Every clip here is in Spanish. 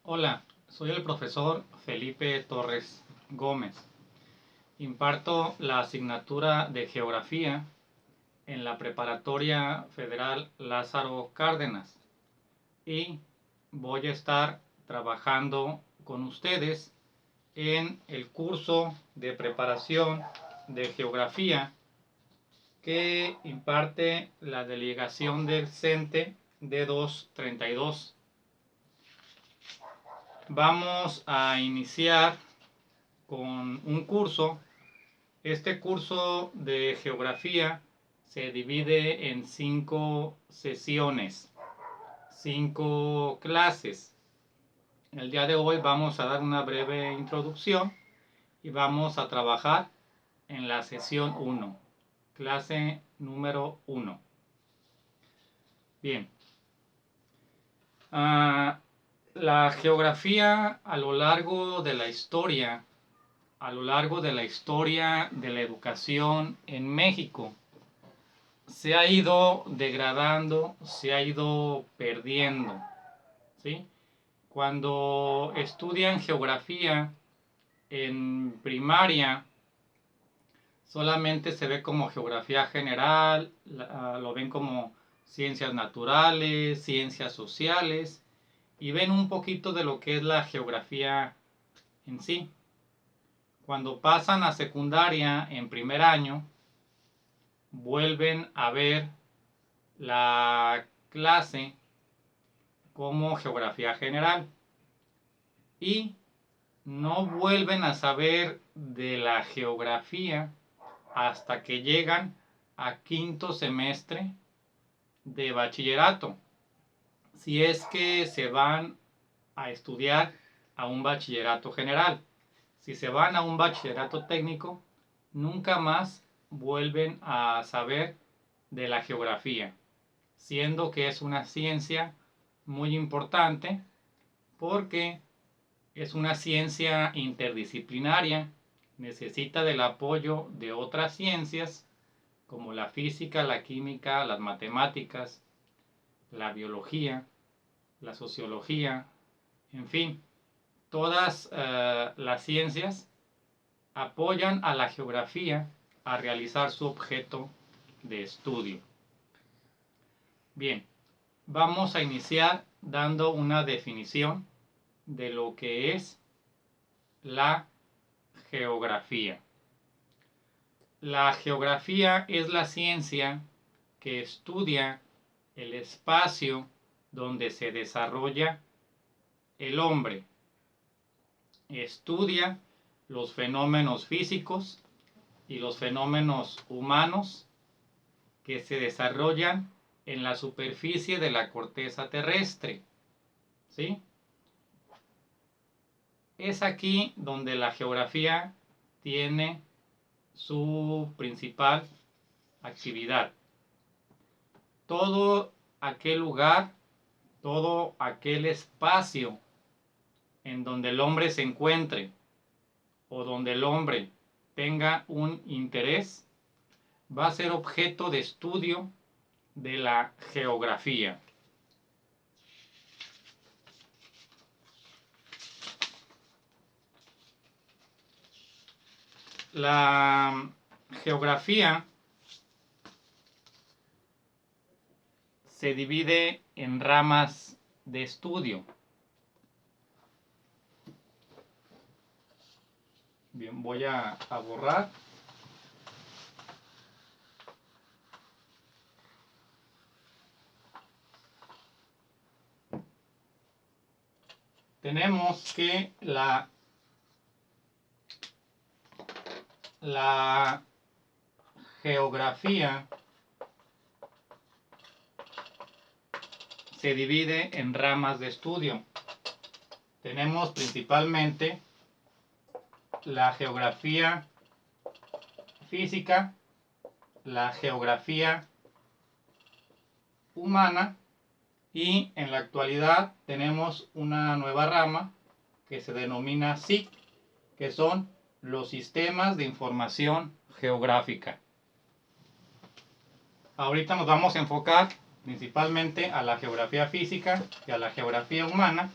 Hola, soy el profesor Felipe Torres Gómez. Imparto la asignatura de Geografía en la Preparatoria Federal Lázaro Cárdenas y voy a estar trabajando con ustedes en el curso de preparación de Geografía que imparte la delegación del CENTE D232. Vamos a iniciar con un curso. Este curso de geografía se divide en 5 sesiones, 5 clases. El día de hoy vamos a dar una breve introducción y vamos a trabajar en la sesión 1, clase número 1. Bien. La geografía a lo largo de la historia de la educación en México se ha ido degradando, se ha ido perdiendo, ¿sí? Cuando estudian geografía en primaria, solamente se ve como geografía general, lo ven como ciencias naturales, ciencias sociales, y ven un poquito de lo que es la geografía en sí. Cuando pasan a secundaria en primer año, vuelven a ver la clase como geografía general y no vuelven a saber de la geografía hasta que llegan a quinto semestre de bachillerato, si es que se van a estudiar a un bachillerato general. Si se van a un bachillerato técnico, nunca más vuelven a saber de la geografía, siendo que es una ciencia muy importante porque es una ciencia interdisciplinaria, necesita del apoyo de otras ciencias como la física, la química, las matemáticas, la biología, la sociología, en fin, todas las ciencias apoyan a la geografía a realizar su objeto de estudio. Bien, vamos a iniciar dando una definición de lo que es la geografía. La geografía es la ciencia que estudia el espacio donde se desarrolla el hombre. Estudia los fenómenos físicos y los fenómenos humanos que se desarrollan en la superficie de la corteza terrestre, ¿sí? Es aquí donde la geografía tiene su principal actividad. Todo aquel lugar, todo aquel espacio en donde el hombre se encuentre o donde el hombre tenga un interés, va a ser objeto de estudio de la geografía. La geografía se divide en ramas de estudio. Bien, voy a borrar. Tenemos que la geografía se divide en ramas de estudio. Tenemos principalmente la geografía física, la geografía humana y en la actualidad tenemos una nueva rama que se denomina SIG, que son los sistemas de información geográfica. Ahorita nos vamos a enfocar principalmente a la geografía física y a la geografía humana,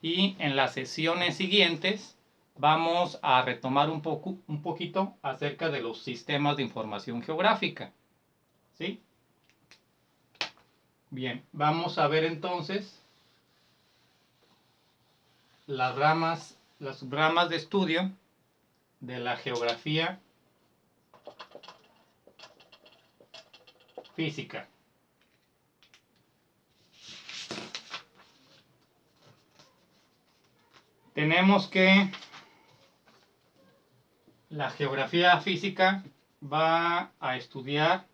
y en las sesiones siguientes vamos a retomar un poquito acerca de los sistemas de información geográfica. ¿Sí? Bien, vamos a ver entonces las subramas de estudio de la geografía física. Tenemos que la geografía física va a estudiar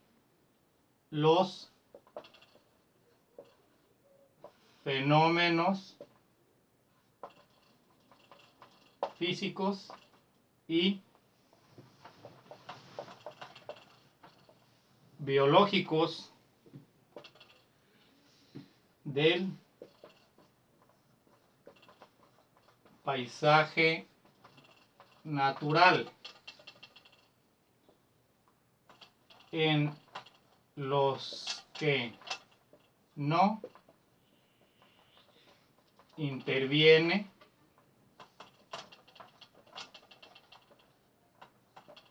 los fenómenos físicos y biológicos del paisaje natural en los que no interviene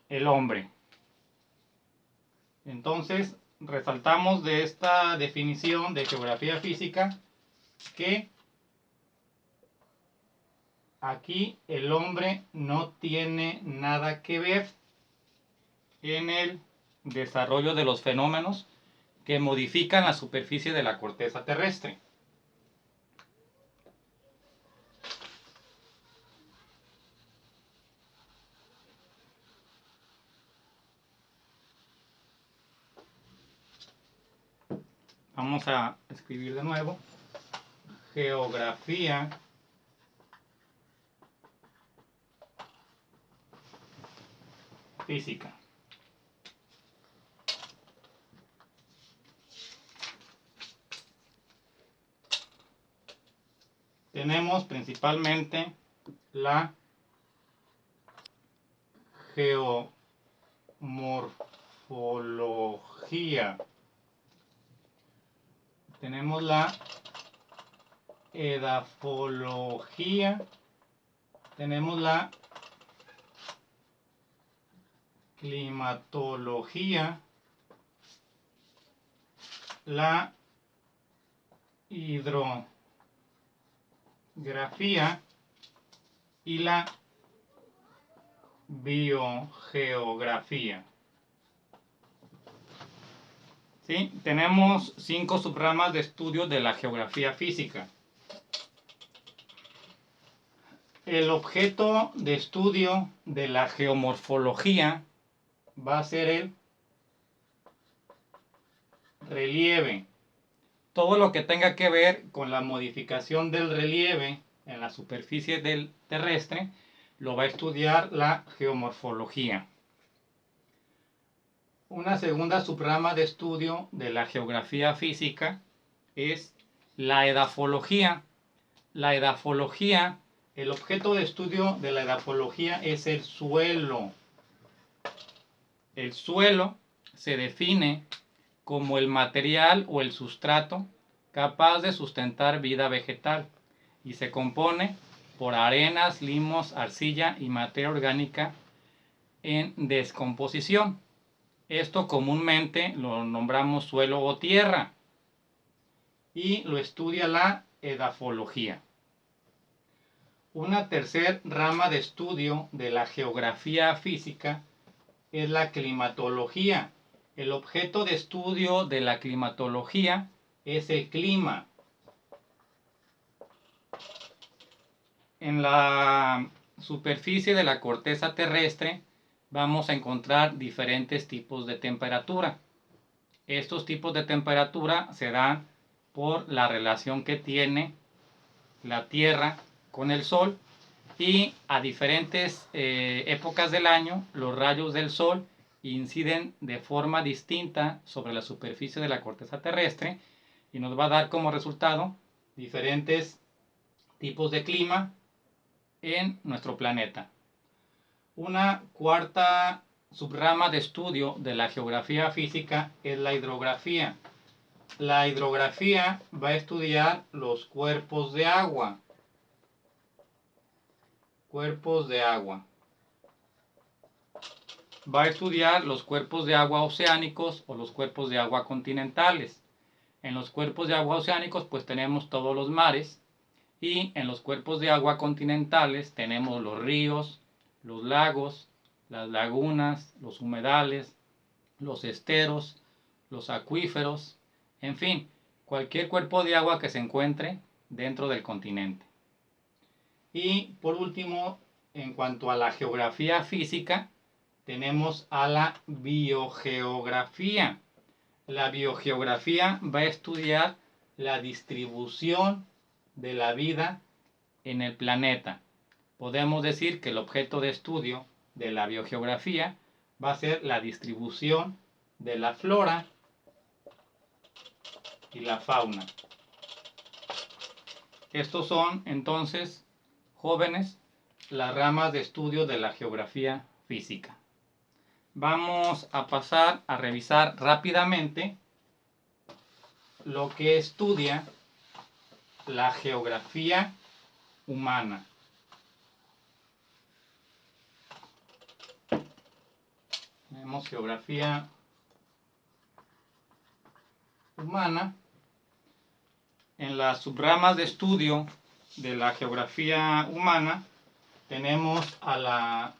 el hombre. Entonces, resaltamos de esta definición de geografía física que aquí el hombre no tiene nada que ver en el desarrollo de los fenómenos que modifican la superficie de la corteza terrestre. Vamos a escribir de nuevo. Geografía física. Tenemos principalmente la geomorfología. Tenemos la edafología. Tenemos la climatología, la hidrografía y la biogeografía. ¿Sí? Tenemos 5 subramas de estudio de la geografía física. El objeto de estudio de la geomorfología va a ser el relieve. Todo lo que tenga que ver con la modificación del relieve en la superficie del terrestre lo va a estudiar la geomorfología. Una segunda subrama de estudio de la geografía física es la edafología. La edafología, el objeto de estudio de la edafología es el suelo. El suelo se define como el material o el sustrato capaz de sustentar vida vegetal y se compone por arenas, limos, arcilla y materia orgánica en descomposición. Esto comúnmente lo nombramos suelo o tierra y lo estudia la edafología. Una tercera rama de estudio de la geografía física es la climatología. El objeto de estudio de la climatología es el clima. En la superficie de la corteza terrestre vamos a encontrar diferentes tipos de temperatura. Estos tipos de temperatura se dan por la relación que tiene la Tierra con el Sol y a diferentes épocas del año los rayos del Sol inciden de forma distinta sobre la superficie de la corteza terrestre y nos va a dar como resultado diferentes tipos de clima en nuestro planeta. Una cuarta subrama de estudio de la geografía física es la hidrografía. La hidrografía va a estudiar los cuerpos de agua. Cuerpos de agua. Va a estudiar los cuerpos de agua oceánicos o los cuerpos de agua continentales. En los cuerpos de agua oceánicos pues tenemos todos los mares, y en los cuerpos de agua continentales tenemos los ríos, los lagos, las lagunas, los humedales, los esteros, los acuíferos, en fin, cualquier cuerpo de agua que se encuentre dentro del continente. Y por último, en cuanto a la geografía física, tenemos a la biogeografía. La biogeografía va a estudiar la distribución de la vida en el planeta. Podemos decir que el objeto de estudio de la biogeografía va a ser la distribución de la flora y la fauna. Estos son entonces, jóvenes, las ramas de estudio de la geografía física. Vamos a pasar a revisar rápidamente lo que estudia la geografía humana. Tenemos geografía humana. En las subramas de estudio de la geografía humana tenemos a la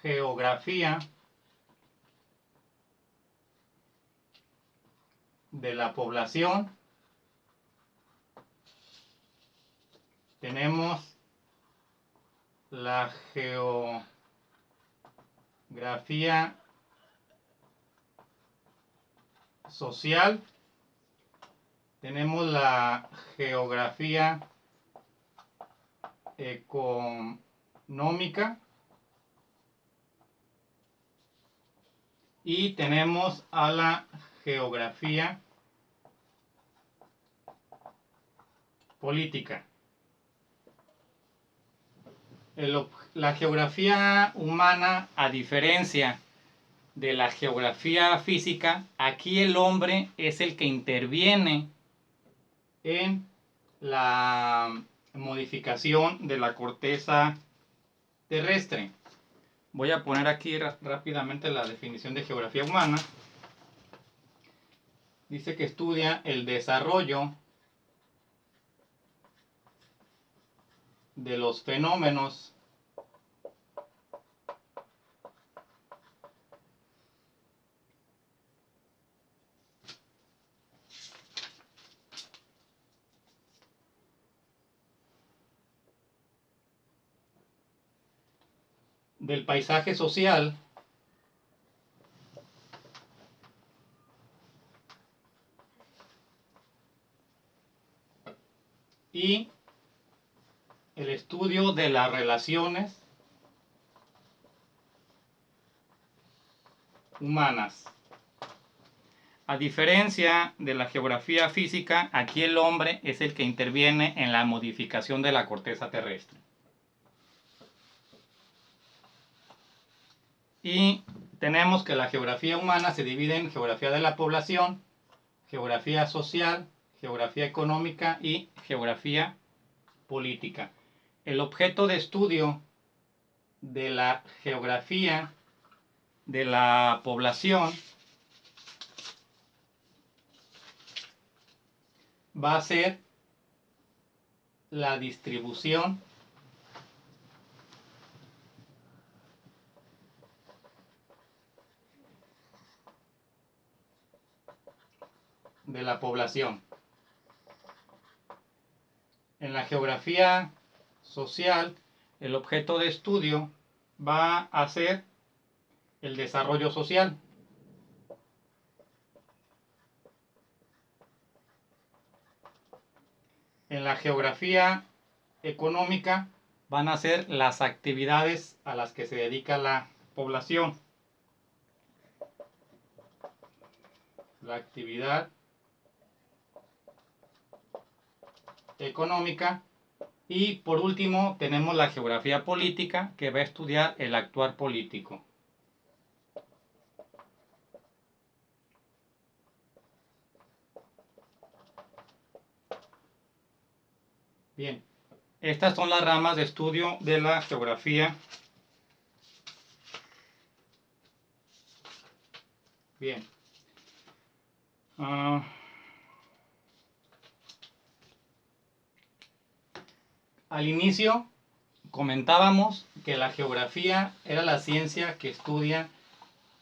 geografía de la población, tenemos la geografía social, tenemos la geografía económica y tenemos a la geografía política. La geografía humana, a diferencia de la geografía física, aquí el hombre es el que interviene en la modificación de la corteza terrestre. Voy a poner aquí rápidamente la definición de geografía humana. Dice que estudia el desarrollo de los fenómenos del paisaje social y el estudio de las relaciones humanas. A diferencia de la geografía física, aquí el hombre es el que interviene en la modificación de la corteza terrestre. Y tenemos que la geografía humana se divide en geografía de la población, geografía social, geografía económica y geografía política. El objeto de estudio de la geografía de la población va a ser la distribución de la población. En la geografía social, el objeto de estudio va a ser el desarrollo social. En la geografía económica van a ser las actividades a las que se dedica la población. La actividad económica. Y por último tenemos la geografía política, que va a estudiar el actuar político. Bien, Estas son las ramas de estudio de la geografía. Bien. Al inicio comentábamos que la geografía era la ciencia que estudia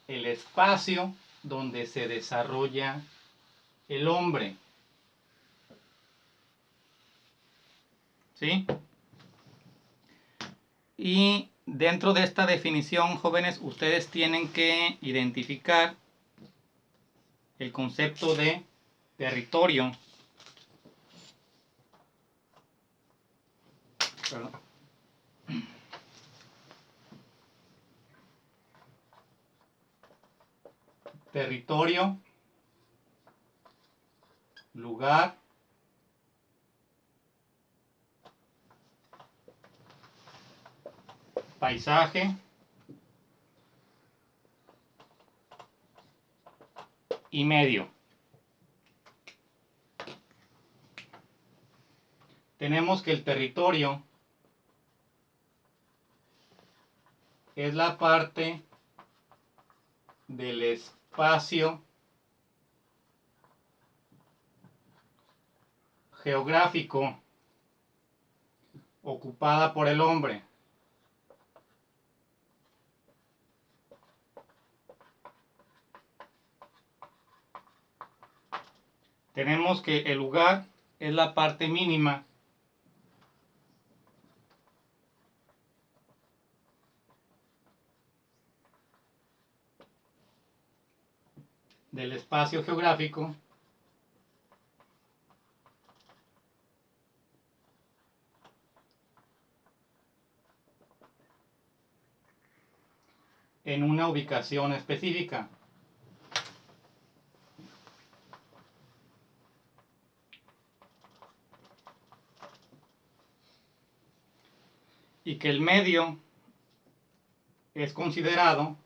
el espacio donde se desarrolla el hombre. ¿Sí? Y dentro de esta definición, jóvenes, ustedes tienen que identificar el concepto de territorio. Perdón. Territorio, lugar, paisaje y medio. Tenemos que el territorio es la parte del espacio geográfico ocupada por el hombre. Tenemos que el lugar es la parte mínima del espacio geográfico en una ubicación específica. Y que el medio es considerado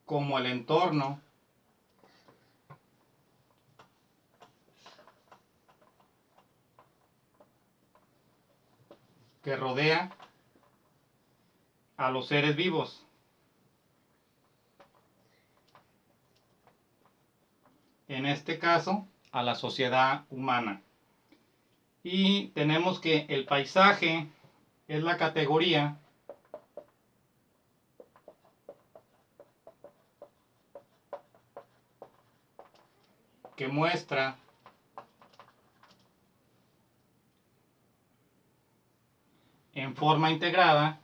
como el entorno que rodea a los seres vivos. En este caso, a la sociedad humana. Y tenemos que el paisaje es la categoría que muestra en forma integrada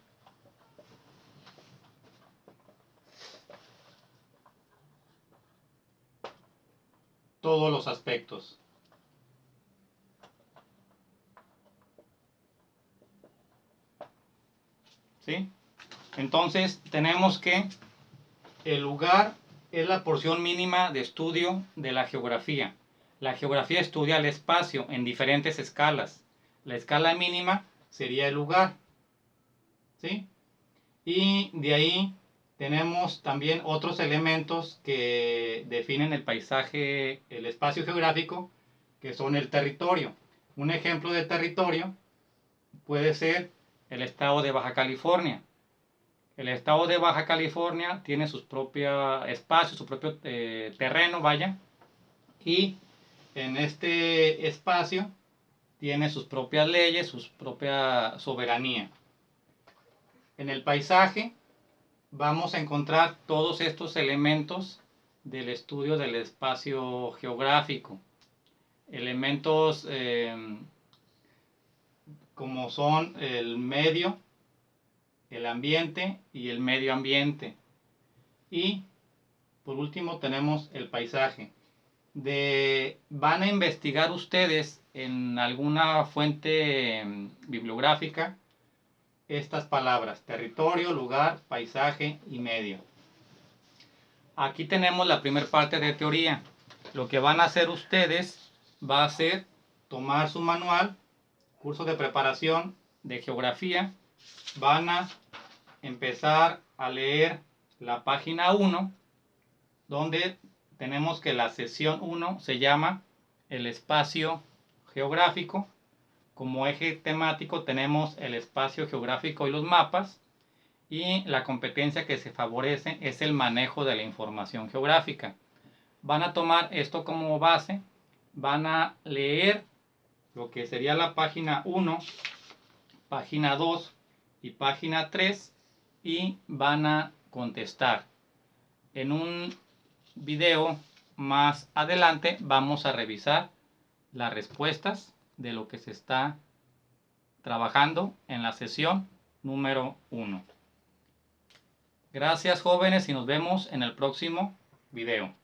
todos los aspectos. ¿Sí? Entonces tenemos que el lugar es la porción mínima de estudio de la geografía. La geografía estudia el espacio en diferentes escalas. La escala mínima sería el lugar. ¿Sí? Y de ahí tenemos también otros elementos que definen el paisaje, el espacio geográfico, que son el territorio. Un ejemplo de territorio puede ser el estado de Baja California. El estado de Baja California tiene sus propios espacios, su propio terreno, vaya, y en este espacio tiene sus propias leyes, su propia soberanía. En el paisaje vamos a encontrar todos estos elementos del estudio del espacio geográfico. Elementos como son el medio, el ambiente y el medio ambiente. Y por último tenemos el paisaje. Van a investigar ustedes en alguna fuente bibliográfica estas palabras: territorio, lugar, paisaje y medio. Aquí tenemos la primera parte de teoría. Lo que van a hacer ustedes va a ser tomar su manual, curso de preparación de geografía. Van a empezar a leer la página 1 donde tenemos que la sesión 1 se llama el espacio geográfico. Como eje temático tenemos el espacio geográfico y los mapas, y la competencia que se favorece es el manejo de la información geográfica. Van a tomar esto como base, van a leer lo que sería la página 1, página 2 y página 3 y van a contestar. En un video más adelante vamos a revisar las respuestas de lo que se está trabajando en la sesión número 1. Gracias, jóvenes, y nos vemos en el próximo video.